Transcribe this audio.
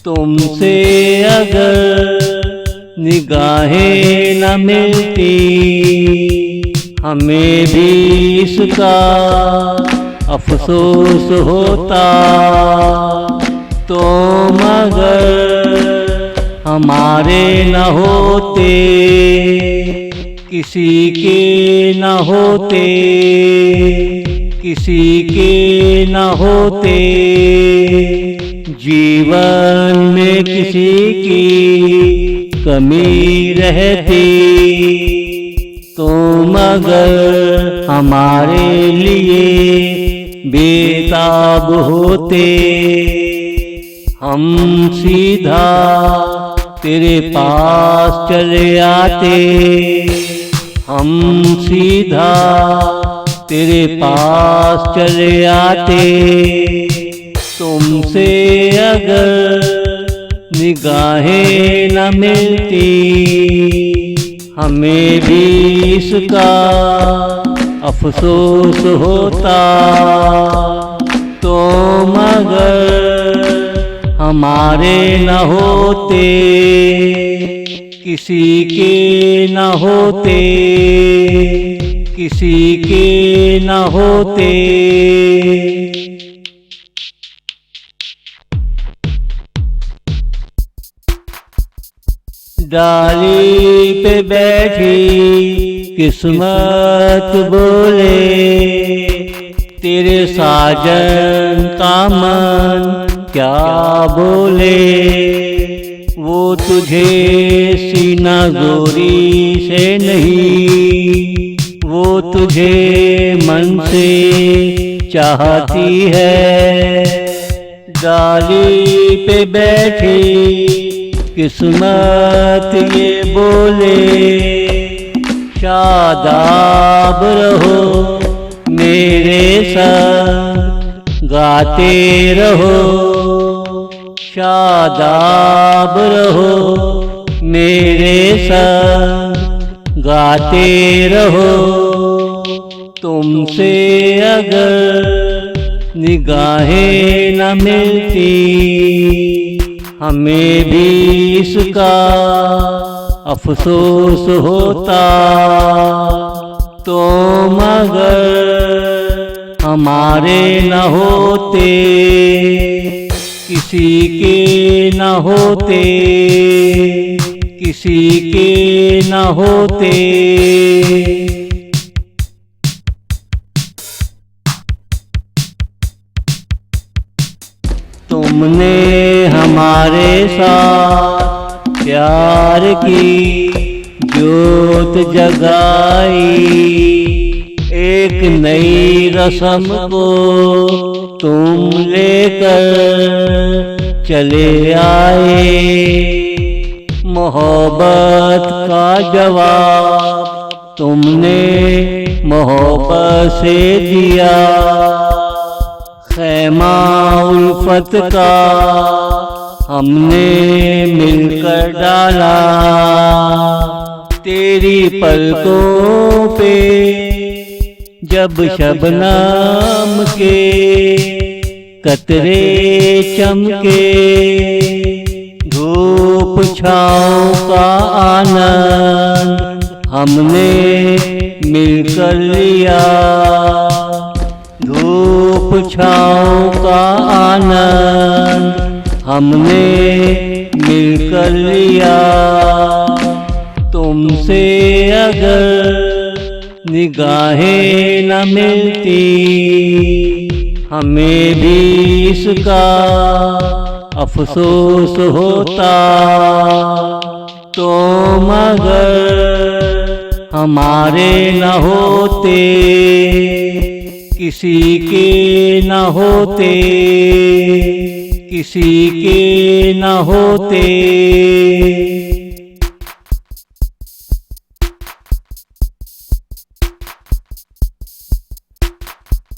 तुमसे अगर निगाहें न मिलती हमें भी इसका अफसोस होता। तुम अगर हमारे न होते किसी के न होते, किसी के न होते, जीवन में किसी की कमी रहती। तुम अगर हमारे लिए बेताब होते हम सीधा तेरे पास चले आते। हम सीधा तेरे पास चले आते। तुमसे अगर निगाहें न मिलती हमें भी इसका अफसोस होता। तुम अगर हमारे न होते किसी के न होते, किसी के न होते। डाली पे बैठी किस्मत बोले तेरे साजन का मन क्या बोले। वो तुझे सीना जोरी से नहीं, वो तुझे मन से चाहती है। डाली पे बैठी किस्मत ये बोले शादाब रहो मेरे संग गाते रहो। शादाब रहो मेरे संग गाते रहो। तुमसे अगर निगाहें न मिलती हमें भी इसका अफसोस होता। तुम अगर हमारे न होते किसी के न होते, किसी के न होते। तुमने हमारे साथ प्यार की ज्योत जगाई। एक नई रस्म को तुम लेकर चले आए। मोहब्बत का जवाब तुमने मोहब्बत से दिया। खैमा उल्फत का हमने मिलकर डाला। तेरी पलकों पे जब शबनम के कतरे चमके, धूप छाँव का आनंद हमने मिलकर लिया। धूप छाँव का आनंद हमने मिलकर लिया। तुमसे अगर निगाहें न मिलती हमें भी इसका अफसोस होता। तुम अगर हमारे न होते किसी के न होते, किसी के न होते।